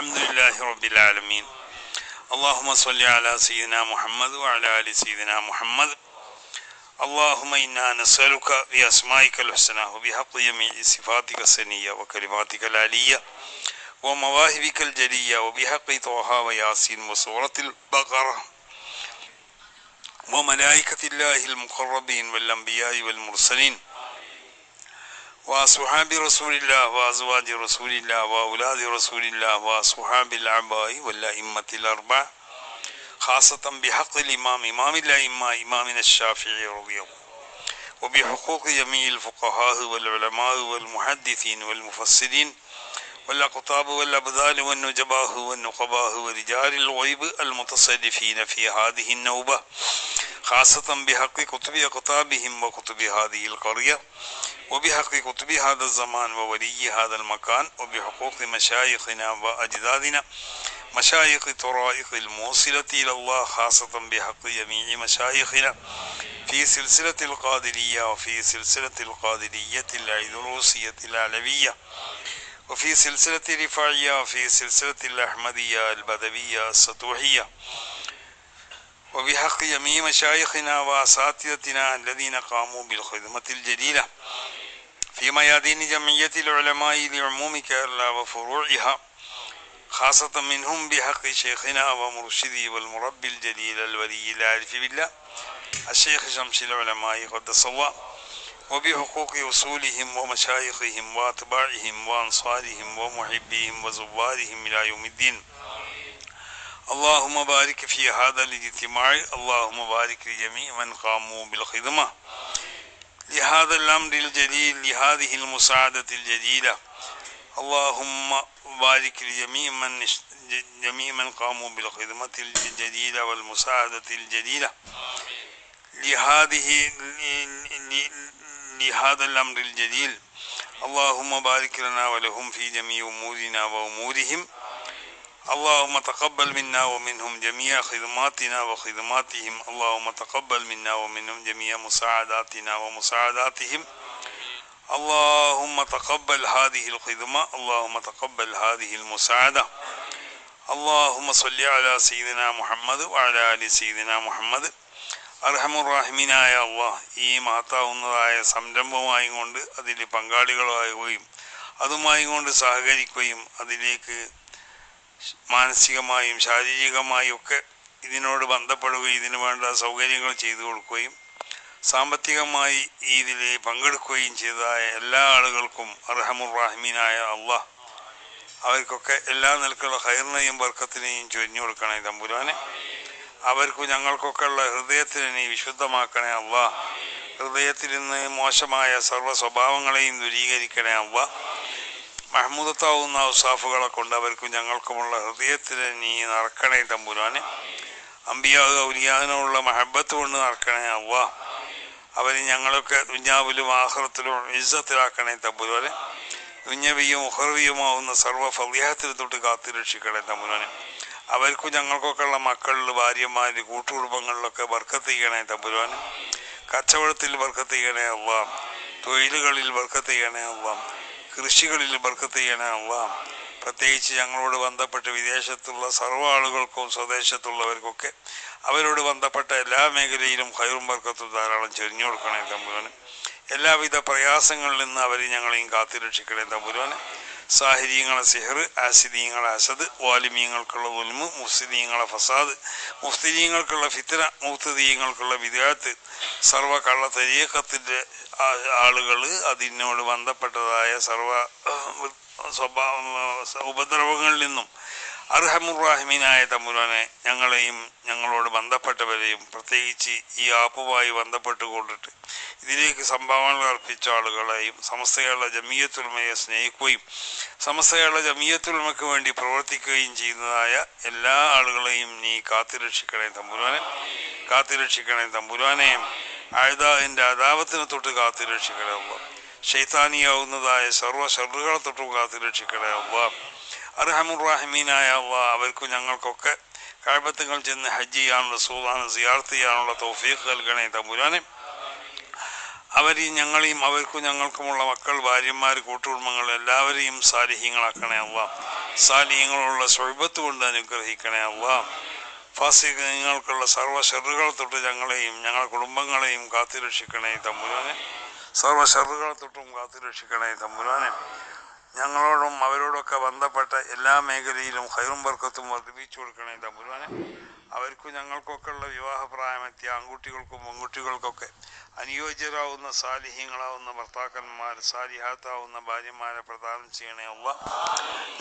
Alhamdulillahi Rabbil Alameen. Allahumma salli ala Sayyidina Muhammad wa ala ali Sayyidina Muhammad. Allahumma inna nas'aluka bi asma'ika al-husna wa bi haqqi jami'i sifatika as-saniyya wa kalimatika al-aliyya wa mawahibika al-jaliyya wa bi haqqi Taha wa Yasin wa suratil Baqarah wa malaikatillahi al-muqarrabin wal anbiya'i wal mursalin وأصحاب رسول الله وأزواج رسول الله وأولاد رسول الله وأصحاب الآباء والأئمة الأربعة خاصة بحق إمام الأئمة إمامنا الشافعي رضي الله وبحقوق جميع الفقهاء والعلماء والمحدثين والمفسرين والأقطاب والأبدال والنجباء والنقباء ورجال الغيب المتصرفين في هذه النوبة خاصة بحق كتب أقطابهم وكتب هذه القرية وبحق كتب هذا الزمان وولي هذا المكان وبحقوق مشايخنا وأجدادنا مشايخ طرائق الموصلة إلى الله خاصة بحق جميع مشايخنا في سلسلة القادرية وفي سلسلة القادرية الأندلسية العلوية وفي سلسلة الرفاعية وفي سلسلة الأحمدية البدوية السطوحية وبحق جميع مشايخنا وأساتذتنا الذين قاموا بالخدمة الجليلة في ميادين جمعية العلماء لعموم كيرلا وفروعها خاصة منهم بحق شيخنا ومرشدي والمربي الجليل الولي العارف بالله الشيخ شمس العلماء قدس الله وبحقوق أصولهم ومشايخهم وأتباعهم وأنصارهم ومحبيهم وزوارهم إلى يوم الدين. اللهم بارك في هذا الاجتماع. اللهم بارك لجميع من قاموا بالخدمة لهذا الأمر الجليل لهذه المساعدة الجليلة. اللهم بارك لجميع من قاموا بالخدمة الجليلة والمساعدة الجليلة لهذا الأمر الجليل. اللهم بارك لنا ولهم في جميع أمورنا وأمورهم. اللهم تقبل منا ومنهم جميع خدماتنا وخدماتهم. اللهم تقبل منا ومنهم جميع مساعداتنا ومساعداتهم. اللهم تقبل هذه الخدمة. اللهم تقبل هذه المساعدة. اللهم صل على سيدنا محمد وعلى آل سيدنا محمد. അർഹമുറാഹിമീനായ അല്ലാഹ്, ഈ മഹത്താവുന്നതായ സംരംഭമായി കൊണ്ട് അതിൽ പങ്കാളികളാവുകയും അതുമായി കൊണ്ട് സഹകരിക്കുകയും അതിലേക്ക് മാനസികമായും ശാരീരികമായും ഒക്കെ ഇതിനോട് ബന്ധപ്പെടുകയും ഇതിനു വേണ്ട സൗകര്യങ്ങൾ ചെയ്തു കൊടുക്കുകയും സാമ്പത്തികമായി ഇതിൽ പങ്കെടുക്കുകയും ചെയ്തതായ എല്ലാ ആളുകൾക്കും അർഹമുറാഹിമീനായ അല്ലാഹ് അവർക്കൊക്കെ എല്ലാ നിലക്കുള്ള ഖൈറിനെയും ബർക്കത്തിനെയും ചൊരിഞ്ഞു കൊടുക്കണേ തമ്പുരാനെ. അവർക്കും ഞങ്ങൾക്കൊക്കെ ഉള്ള ഹൃദയത്തിനെ നീ വിശുദ്ധമാക്കണേ അല്ലാഹ്. ഹൃദയത്തിൽ നിന്ന് മോശമായ സർവ്വ സ്വഭാവങ്ങളെയും ദൂരീകരിക്കണേ അല്ലാഹ്. മഹ്മൂദത്താവുന്ന ഔസാഫുകളെ കൊണ്ട് അവർക്കും ഞങ്ങൾക്കുമുള്ള ഹൃദയത്തിനെ നീ നിറക്കണേ തമ്പുരാനെ. അമ്പിയാ ഔലിയാവിനുള്ള മഹബത്ത് കൊണ്ട് നിറക്കണേ അല്ലാഹ്. അവർ ഞങ്ങളൊക്കെ ദുനിയാവിലും ആഖിറത്തിലും ഇസ്സത്തിലാക്കണേ തമ്പുരാനെ. ദുനിയവിയും ഉഖറവിയുമാവുന്ന സർവ്വ ഫളിഹത്തിൽ തൊട്ട് കാത്തു രക്ഷിക്കണേ തമ്പുരാനെ. അവർക്കും ഞങ്ങൾക്കൊക്കെ ഉള്ള മക്കളിൽ ഭാര്യമാരിൽ കൂട്ടുകുടുംബങ്ങളിലൊക്കെ ബർക്കത്ത് ചെയ്യണേ തമ്പുരാനെ. കച്ചവടത്തിൽ ബർക്കത്ത് ചെയ്യണേ അല്ലാഹ്. തൊഴിലുകളിൽ ബർക്കത്ത് ചെയ്യണേ അല്ലാഹ്. കൃഷികളിൽ ബർക്കത്ത് ചെയ്യണേ അല്ലാഹ്. പ്രത്യേകിച്ച് ഞങ്ങളോട് ബന്ധപ്പെട്ട് വിദേശത്തുള്ള സർവ്വ ആളുകൾക്കും സ്വദേശത്തുള്ളവർക്കൊക്കെ അവരോട് ബന്ധപ്പെട്ട എല്ലാ മേഖലയിലും ഖൈറും ബർക്കത്തും ധാരാളം ചൊരിഞ്ഞു കൊടുക്കണേ തമ്പുരാനെ. എല്ലാവിധ പ്രയാസങ്ങളിൽ നിന്ന് അവർ ഞങ്ങളെയും കാത്തുരക്ഷിക്കണേ തമ്പുരാനെ. സാഹിര്യങ്ങളെ സിഹർ, ആസിദീങ്ങളെ അസദ്, വാലിമീങ്ങൾക്കുള്ള ഉൽമ്, മുഫ്സിദീങ്ങളെ ഫസാദ്, മുഫ്തിദീങ്ങൾക്കുള്ള ഫിത്ന, മുഫ്തദീങ്ങൾക്കുള്ള വിദ്യാത്ത്, സർവ്വ കള്ള തരീഖത്തിൻ്റെ ആളുകൾ അതിനോട് ബന്ധപ്പെട്ടതായ സർവ്വ ഉപദ്രവങ്ങളിൽ നിന്നും അർഹമുറാഹിമീനായ തമ്പുരാനെ ഞങ്ങളെയും ഞങ്ങളോട് ബന്ധപ്പെട്ടവരെയും പ്രത്യേകിച്ച് ഈ ആപ്പുമായി ബന്ധപ്പെട്ടുകൊണ്ടിട്ട് ഇതിലേക്ക് സംഭാവനകൾ അർപ്പിച്ച ആളുകളെയും സമസ്തയുള്ള ജമിയത്തുൽമയെ സ്നേഹിക്കുകയും സമസ്തയുള്ള ജമിയത്തുൽമയ്ക്ക് വേണ്ടി പ്രവർത്തിക്കുകയും ചെയ്യുന്നതായ എല്ലാ ആളുകളെയും നീ കാത്തുരക്ഷിക്കണേ തമ്പുരാനെ. കാത്തുരക്ഷിക്കണേ തമ്പുരാനെ. ആയുധാവിൻ്റെ അദാവത്തിനെ തൊട്ട് കാത്തുരക്ഷിക്കണേ അല്ലാഹ്. ശൈത്താനിയാവുന്നതായ സർവ്വ ഷർറുകളെ തൊട്ടും കാത്തുരക്ഷിക്കണേ അല്ലാഹ്. അർഹമുറാഹിമീനായ അല്ലാഹ് അവർക്കും ഞങ്ങൾക്കൊക്കെ കഅബത്തുകൾ ചെന്ന് ഹജ്ജ് ചെയ്യാനുള്ള റസൂലുള്ളാഹിനെ സിയാറത്ത് ചെയ്യാനുള്ള തൗഫീഖ് നൽകണേ തമ്പുരാനെ. അവരെയും ഞങ്ങളെയും അവർക്കും ഞങ്ങൾക്കുമുള്ള മക്കൾ, ഭാര്യമാർ, കൂട്ടുകുടുംബങ്ങൾ എല്ലാവരെയും സാലിഹീങ്ങളാക്കണേ അല്ലാഹ്. സാലിഹ്യങ്ങളുള്ള സ്വഹബത്ത് കൊണ്ട് അനുഗ്രഹിക്കണേ അല്ലാ. ഫാസിഖ്യങ്ങൾക്കുള്ള സർവ്വ ഷർറുകൾ തൊട്ട് ഞങ്ങളെയും ഞങ്ങളുടെ കുടുംബങ്ങളെയും കാത്തുരക്ഷിക്കണേ തമ്പുരാനെ. സർവ്വ ഷർറുകളെ തൊട്ടും കാത്തുരക്ഷിക്കണേ തമ്പുരാനെ. ഞങ്ങളോടും അവരോടൊക്കെ ബന്ധപ്പെട്ട എല്ലാ മേഖലയിലും ഖൈറും ബർക്കത്തും വർദ്ധിപ്പിച്ചു കൊടുക്കണേ തമ്പുരാനെ. അവർക്കും ഞങ്ങൾക്കൊക്കെ ഉള്ള വിവാഹപ്രായമെത്തിയ ആൺകുട്ടികൾക്കും പെൺകുട്ടികൾക്കൊക്കെ അനുയോജ്യരാവുന്ന സാലിഹ്യങ്ങളാവുന്ന ഭർത്താക്കന്മാർ, സാലിഹാത്താവുന്ന ഭാര്യമാരെ പ്രദാനം ചെയ്യണേ അല്ലാ.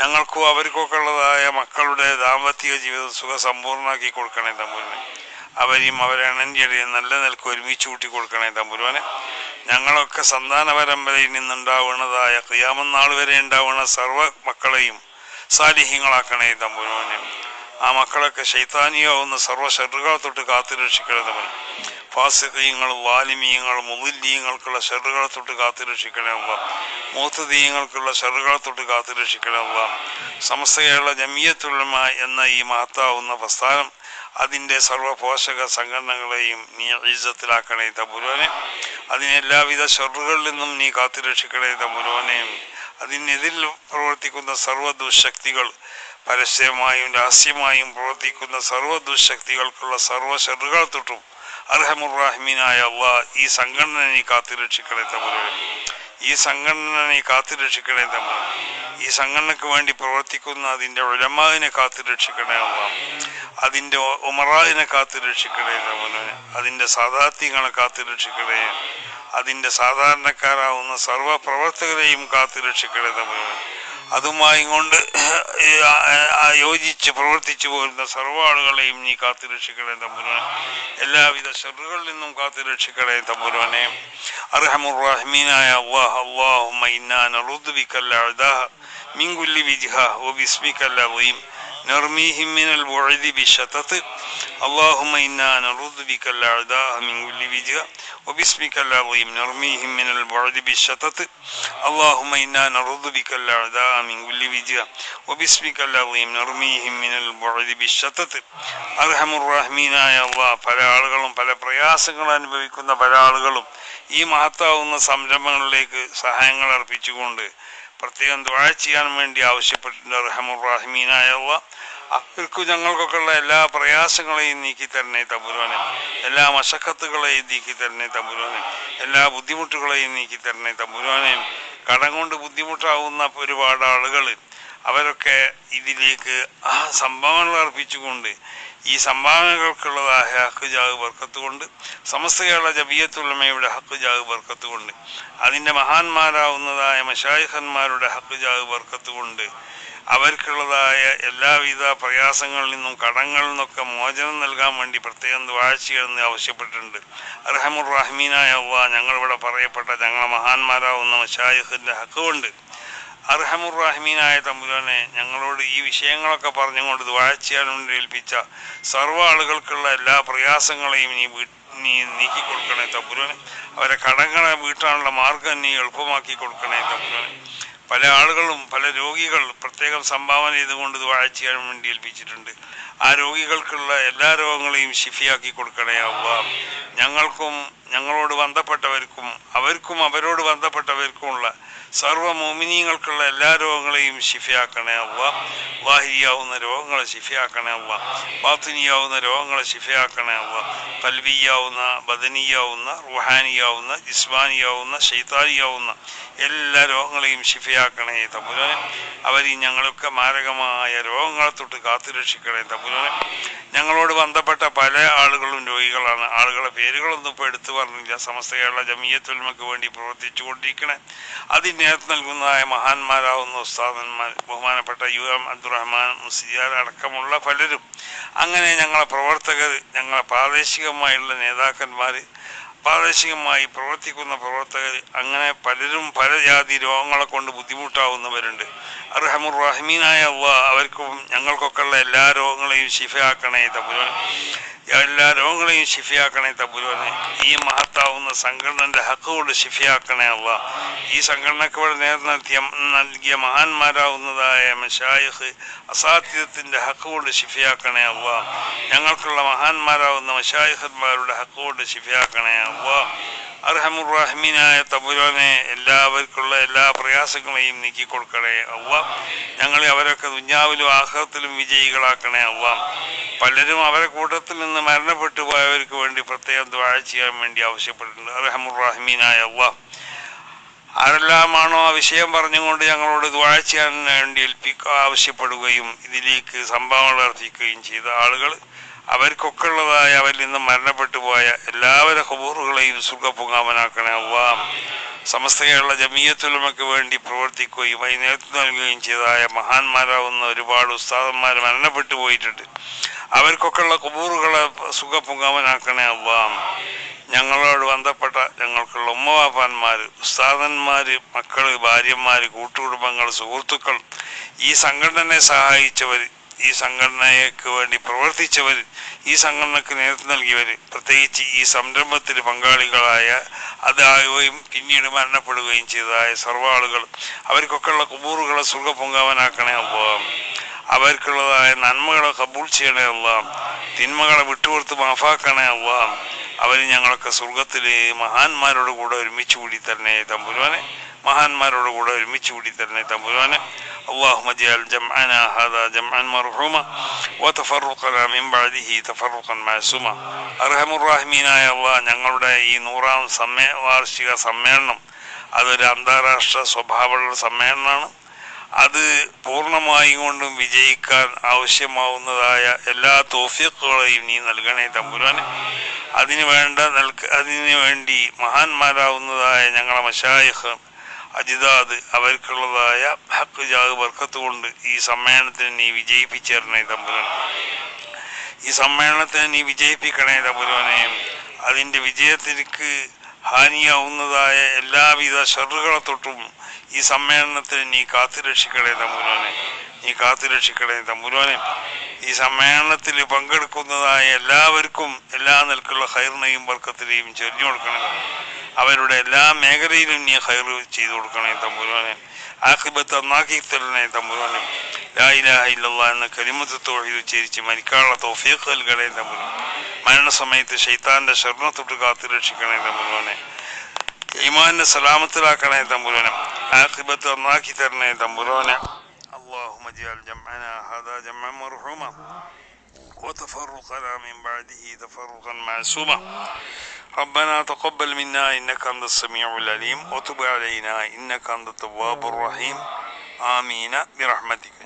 ഞങ്ങൾക്കും അവർക്കൊക്കെ ഉള്ളതായ മക്കളുടെ ദാമ്പത്തിക ജീവിതം സുഖസമ്പൂർണ്ണമാക്കി കൊടുക്കണേ തമ്പുരാനെ. അവരെയും അവരെ അണഞ്ഞടിയും നല്ല നിലക്ക് ഒരുമിച്ച് കൂട്ടി കൊടുക്കണേ തമ്പുരാനെ. ഞങ്ങളൊക്കെ സന്താന പരമ്പരയിൽ നിന്നുണ്ടാവുന്നതായ ഖിയാമത്ത് നാൾ വരെ ഉണ്ടാവുന്ന സർവ്വ മക്കളെയും സാലിഹ്യങ്ങളാക്കണേ തമ്പുരാനെ. ആ മക്കളൊക്കെ ശൈത്താനിയാവുന്ന സർവ്വ ഷർറുകളെ തൊട്ട് കാത്തുരക്ഷിക്കണേ തമ്പുരാനെ. ഫാസിഖീങ്ങളും വാലിമീങ്ങളും മുദില്ലീങ്ങൾക്കുള്ള ഷർറുകളെ തൊട്ട് കാത്തുരക്ഷിക്കണേ അല്ലാ. മൂത്തദീങ്ങൾക്കുള്ള ഷർറുകളെ തൊട്ട് കാത്തുരക്ഷിക്കണേ അല്ലാ. സമസ്ത കേരള ജമിയത്തുൽ ഉലമ എന്ന ഈ മഹത്താവുന്ന പ്രസ്ഥാനം അതിൻ്റെ സർവ്വപോഷക സംഘടനകളെയും നീ ഇസ്സത്തിലാക്കണേ തമ്പുരാനെ. അതിനെ എല്ലാവിധ ഷർറുകളിൽ നിന്നും നീ കാത്തുരക്ഷിക്കണേ തമ്പുരാനെ. അതിനെതിരിൽ പ്രവർത്തിക്കുന്ന സർവ്വ ദുശക്തികൾ, പരസ്യമായും രഹസ്യമായും പ്രവർത്തിക്കുന്ന സർവ്വ ദുശക്തികൾക്കുള്ള സർവ്വ ഷർറുകളെ തൊട്ടും അർഹമുർ-റഹീമീനായ അല്ലാഹ് ഈ സംഘടന നീ കാത്തുരക്ഷിക്കണേ തമ്പുരാനെ. ഈ സംഘടന നീ കാത്തുരക്ഷിക്കണേ തമ്പുരാനെ. ഈ സംഘടനയ്ക്ക് വേണ്ടി പ്രവർത്തിക്കുന്ന അതിൻ്റെ ഉലമാവിനെ കാത്തുരക്ഷിക്കണേ അല്ലാഹ്. അതിൻ്റെ ഉമറാവിനെ കാത്തുരക്ഷിക്കണേ തമ്പുരാനെ. അതിൻ്റെ സാദാത്യങ്ങളെ കാത്തുരക്ഷിക്കണേ. അതിൻ്റെ സാധാരണക്കാരാവുന്ന സർവ്വ പ്രവർത്തകരെയും കാത്തുരക്ഷിക്കണേ തമ്പുരാനെ. അതുമായി കൊണ്ട് യോജിച്ച് പ്രവർത്തിച്ചു പോരുന്ന സർവ്വ ആളുകളെയും നീ കാത്തുരക്ഷിക്കണേ തമ്പുരാനെ. എല്ലാവിധ ഷർറുകളിൽ നിന്നും കാത്തുരക്ഷിക്കണേ തമ്പുരാനെ. അർഹമുർ-റഹീമീനായ അല്ലാഹ്, അല്ലാഹുമ്മ ഇന്നാ നഊദു ബികൽ അഅദാ മിൻ കുല്ലി വിജ്ഹ വബിസ്മികൽ അളീം നർമീഹിം മിനൽ ബുഅദി ബിശതത്. اللهم إنا نعوذ بك الأعداء من كل وجه وباسمك العظيم نرميهم من البعد بالشتت. اللهم إنا نعوذ بك الأعداء من كل وجه وباسمك العظيم نرميهم من البعد بالشتت. അർഹമുർ-റഹീമീനായ അല്ലാഹ്, പല ആളുകളും പല പ്രയാസങ്ങൾ അനുഭവിക്കുന്ന പല ആളുകളും ഈ മഹത്താവുന്ന സംരംഭങ്ങളിലേക്ക് സഹായങ്ങൾ അർപ്പിച്ചുകൊണ്ട് പ്രത്യേകം ദുആ ചെയ്യാൻ വേണ്ടി ആവശ്യപ്പെട്ടിട്ടുണ്ട്. അർഹമുർ-റഹീമീനായ അല്ലാഹ്, അവർക്കും ഞങ്ങൾക്കൊക്കെ ഉള്ള എല്ലാ പ്രയാസങ്ങളെയും നീക്കി തരണേ തമ്പുരാനെ. എല്ലാ മശക്കത്തുകളെയും നീക്കി തരണേ തമ്പുരാനെ. എല്ലാ ബുദ്ധിമുട്ടുകളെയും നീക്കി തരണേ തമ്പുരാനെ. കടം കൊണ്ട് ബുദ്ധിമുട്ടാവുന്ന ഒരുപാട് ആളുകൾ അവരൊക്കെ ഇതിലേക്ക് സംഭാവനകൾ അർപ്പിച്ചുകൊണ്ട് ഈ സംഭാവനകൾക്കുള്ളതായ ഹക്ക് ജാഹ് ബർക്കത്ത് കൊണ്ട് സമസ്ത കേരള ജമിയത്തുൽ ഉലമയുടെ ഹക്ക് ജാഹ് ബർക്കത്ത് കൊണ്ട് അതിൻ്റെ മഹാന്മാരാവുന്നതായ മശായിഖന്മാരുടെ ഹക്ക് ജാഹ് ബർക്കത്ത് കൊണ്ട് അവർക്കുള്ളതായ എല്ലാവിധ പ്രയാസങ്ങളിൽ നിന്നും കടങ്ങളിൽ നിന്നൊക്കെ മോചനം നൽകാൻ വേണ്ടി പ്രത്യേകം ദുആ ചെയ്യണമെന്ന് ആവശ്യപ്പെട്ടിട്ടുണ്ട്. അർഹമുർ-റഹീമീനായ അല്ലാഹ്, ഞങ്ങളിവിടെ പറയപ്പെട്ട ഞങ്ങളെ മഹാന്മാരാവുന്ന മശായിഖിൻ്റെ ഹക്ക് കൊണ്ട് അർഹമുർ-റഹീമീനായ തമ്പുരാനെ, ഞങ്ങളോട് ഈ വിഷയങ്ങളൊക്കെ പറഞ്ഞുകൊണ്ട് ദുആ ചെയ്യാൻ വേണ്ടി ഏൽപ്പിച്ച സർവ്വ ആളുകൾക്കുള്ള എല്ലാ പ്രയാസങ്ങളെയും നീ നീക്കി കൊടുക്കണേ തമ്പുരാനെ. അവരെ കടങ്ങളെ വീട്ടാനുള്ള മാർഗം നീ എളുപ്പമാക്കി കൊടുക്കണേ തമ്പുരാനെ. പല ആളുകളും പല രോഗികൾ പ്രത്യേകം സംഭാവന ചെയ്തുകൊണ്ട് ദുആ ചെയ്യാൻ വേണ്ടി ഏൽപ്പിച്ചിട്ടുണ്ട്. ആ രോഗികൾക്കുള്ള എല്ലാ രോഗങ്ങളെയും ശിഫിയാക്കി കൊടുക്കണേ അല്ലാഹ്. ഞങ്ങൾക്കും ഞങ്ങളോട് ബന്ധപ്പെട്ടവർക്കും അവർക്കും അവരോട് ബന്ധപ്പെട്ടവർക്കുമുള്ള സർവ്വ മുഅ്മിനീങ്ങൾക്കുള്ള എല്ലാ രോഗങ്ങളെയും ശിഫയാക്കണേ അല്ലാഹ്. വാഹിരിയാവുന്ന രോഗങ്ങളെ ശിഫയാക്കണേ അല്ലാഹ്. ബാത്തിനിയാവുന്ന രോഗങ്ങളെ ശിഫയാക്കണേ അല്ലാഹ്. ഖൽബിയാവുന്ന, ബദനിയാവുന്ന, റുഹാനിയാവുന്ന, ജിസ്മാനിയാവുന്ന, ശൈത്താനിയാവുന്ന എല്ലാ രോഗങ്ങളെയും ശിഫയാക്കണേ തമ്പുരാനെ. അവരീ ഞങ്ങളൊക്കെ മാരകമായ രോഗങ്ങളെ തൊട്ട് കാത്തുരക്ഷിക്കണേ തമ്പുരാനെ. ഞങ്ങളോട് ബന്ധപ്പെട്ട പല ആളുകളും രോഗികളാണ്. ആളുകളെ പേരുകളൊന്നും ഇപ്പോൾ എടുത്തു പറഞ്ഞില്ല. സമസ്ത കേരള ജമിയത്തുൽ ഉലമയ്ക്ക് വേണ്ടി പ്രവർത്തിച്ചു കൊണ്ടിരിക്കണേ അതിന് നേതൃത്വം നൽകുന്നതായ മഹാന്മാരാവുന്ന ഉസ്താദന്മാർ, ബഹുമാനപ്പെട്ട UM അബ്ദുറഹ്മാൻ മുസ്ലിയാർ അടക്കമുള്ള പലരും, അങ്ങനെ ഞങ്ങളെ പ്രവർത്തകർ, ഞങ്ങളെ പ്രാദേശികമായുള്ള നേതാക്കന്മാർ, പ്രാദേശികമായി പ്രവർത്തിക്കുന്ന പ്രവർത്തകർ, അങ്ങനെ പലരും പല ജാതി രോഗങ്ങളെ കൊണ്ട് ബുദ്ധിമുട്ടാവുന്നവരുണ്ട്. അർഹമുർ-റഹീമീനായ അല്ലാഹ്, അവർക്കും ഞങ്ങൾക്കൊക്കെ ഉള്ള എല്ലാ രോഗങ്ങളെയും ശിഫയാക്കണേ തമ്പുരാനെ. എല്ലാ രോഗങ്ങളെയും ശിഫയാക്കണേ തമ്പുരാനെ. ഈ മഹത്താവുന്ന സംഘടനയുടെ ഹക്ക് കൊണ്ട് ശിഫയാക്കണേ അല്ലാഹ്. ഈ സംഘടനയ്ക്ക് ഇവിടെ നേതൃത്വം നൽകിയ മഹാന്മാരാവുന്നതായ മശായിഖ് അസാത്തിദത്തിൻ്റെ ഹക്ക് കൊണ്ട് ശിഫയാക്കണേ അല്ലാഹ്. ഞങ്ങൾക്കുള്ള മഹാന്മാരാവുന്ന മശായിഖന്മാരുടെ ഹക്ക് കൊണ്ട് ശിഫയാക്കണേ അല്ലാഹ്. അർഹമുർ-റഹീമീനായ തമ്പുരാനെ, എല്ലാവർക്കുള്ള എല്ലാ പ്രയാസങ്ങളെയും നീക്കിക്കൊടുക്കണേ അല്ലാഹ്. ഞങ്ങളെ അവരൊക്കെ ദുനിയാവിലും ആഖിറത്തിലും വിജയികളാക്കണേ അല്ലാഹ്. പലരും അവരെ കൂട്ടത്തിൽ നിന്ന് മരണപ്പെട്ടു പോയവർക്ക് വേണ്ടി പ്രത്യേകം ദുആ ചെയ്യാൻ വേണ്ടി ആവശ്യപ്പെട്ടിട്ടുണ്ട്. അർഹമുർ റഹീമീനായ അല്ലാഹ്, ആരെല്ലാമാണോ ആ വിഷയം പറഞ്ഞുകൊണ്ട് ഞങ്ങളോട് ദുആ ചെയ്യാൻ വേണ്ടി ആവശ്യപ്പെടുകയും ഇതിലേക്ക് സംഭാവനകൾ അർപ്പിക്കുകയും ചെയ്ത ആളുകൾ, അവർക്കൊക്കെ ഉള്ളതായ അവരിൽ നിന്ന് മരണപ്പെട്ടു പോയ എല്ലാവരുടെ ഖബൂറുകളെയും സുഖപൂങ്കാവനാക്കണേ അല്ലാഹ്. സമസ്ത കേരള ജമിയത്തുൽ ഉലമയ്ക്ക് വേണ്ടി പ്രവർത്തിക്കുകയും അതിന് നേതൃത്വം നൽകുകയും ചെയ്തതായ മഹാന്മാരാവുന്ന ഒരുപാട് ഉസ്താദന്മാർ മരണപ്പെട്ടു പോയിട്ടുണ്ട്. അവർക്കൊക്കെയുള്ള ഖബൂറുകളെ സുഖപൂങ്കാവനാക്കണേ അല്ലാഹ്. ഞങ്ങളോട് ബന്ധപ്പെട്ട ഞങ്ങൾക്കുള്ള ഉമ്മവാപ്പാന്മാർ, ഉസ്താദന്മാർ, മക്കൾ, ഭാര്യമാർ, കൂട്ടുകുടുംബങ്ങൾ, സുഹൃത്തുക്കൾ, ഈ സംഘടനയെ സഹായിച്ചവർ, ഈ സംഘടനയ്ക്ക് വേണ്ടി പ്രവർത്തിച്ചവർ, ഈ സംഘടനയ്ക്ക് നേതൃത്വം നൽകിയവർ, പ്രത്യേകിച്ച് ഈ സംരംഭത്തിൽ പങ്കാളികളായ അതാവുകയും പിന്നീട് മരണപ്പെടുകയും ചെയ്തതായ സർവ്വ ആളുകൾ, അവർക്കൊക്കെയുള്ള ഖബൂറുകളെ സുഖപൂങ്കാവനാക്കണേ അല്ലാഹ്. അവർക്കുള്ളതായ നന്മകളെ കബൂൾ ചെയ്യണേ അല്ലാഹ്. തിന്മകളെ വിട്ടുകൊടുത്ത് മാഫാക്കണേ അല്ലാഹ്. അവർ ഞങ്ങളൊക്കെ സ്വർഗത്തിൽ മഹാന്മാരോട് കൂടെ ഒരുമിച്ച് കൂടി തന്നെ തമ്പുരാനെ, മഹാന്മാരോട് കൂടെ ഒരുമിച്ച് കൂടി തന്നെ തമ്പുരാനെ. اللهم اجعل جمعنا هذا جمعا مرحوما وتفرقنا من بعده تفرقا معصوما. അർഹമുർറഹീമീനായ അല്ലാഹ്, ഞങ്ങളുടെ ഈ 100ാം വാർഷിക സമ്മേളനം അതൊരു അന്താരാഷ്ട്ര സ്വഭാവമുള്ള സമ്മേളനമാണ്. അത് പൂർണ്ണമായും കൊണ്ടും വിജയിക്കാൻ ആവശ്യമാവുന്നതായ എല്ലാ തൗഫീഖുകളെയും നീ നൽകണേ തമ്പുരാനെ. അതിനു വേണ്ടി മഹാന്മാരാവുന്നതായ ഞങ്ങളെ മശായിഖ്, അജിദാദ്, അവർക്കുള്ളതായ ഹക്ക് ജാഹ് ബർക്കത്ത് കൊണ്ട് ഈ സമ്മേളനത്തിന് നീ വിജയിപ്പിച്ചേരണേ തമ്പുരാനെ. ഈ സമ്മേളനത്തിന് നീ വിജയിപ്പിക്കണേ തമ്പുരാനെ. അതിൻ്റെ വിജയത്തിലേക്ക് ഹാനിയാവുന്നതായ എല്ലാവിധ ഷർറുകളെ തൊട്ടും ഈ സമ്മേളനത്തിന് നീ കാത്തുരക്ഷിക്കണേ തമ്പുരാനെ. നീ കാത്തുരക്ഷിക്കണേ തമ്പുരാനെ. ഈ സമ്മേളനത്തിൽ പങ്കെടുക്കുന്നതായ എല്ലാവർക്കും എല്ലാ നിലക്കുള്ള ഖൈറിനെയും ബർക്കത്തിനെയും ചൊരിഞ്ഞു കൊടുക്കണേ. അവരുടെ എല്ലാ മേഖലയിലും നീ ഖൈർ ചെയ്തു കൊടുക്കണേ തമ്പുരാനെ. ആഖിബത്ത് നന്നാക്കി തരണേ തമ്പുരാനെ. ലാ ഇലാഹ ഇല്ലല്ലാഹ് എന്ന കലിമത്ത് തൗഹീദ് ഉച്ചരിച്ച് മരിക്കാനുള്ള തൗഫീഖ് നൽകണേ തമ്പുരാനെ. മരണസമയത്ത് ശൈത്താന്റെ ശർമ്മ തൊട്ട് കാത്തുരക്ഷിക്കണേ തമ്പുരാനെ. ഈമാനിനെ സലാമത്തിലാക്കണേ തമ്പുരാനെ. ആഖിബത്ത് നന്നാക്കി തരണേ തമ്പുരാനെ. اللهم اجعل جمعنا هذا جمعا مرحوما وتفرقنا من بعده تفرقا معصوما. ربنا تقبل منا إنك أنت السميع العليم وتب علينا إنك أنت التواب الرحيم. آمين برحمتك.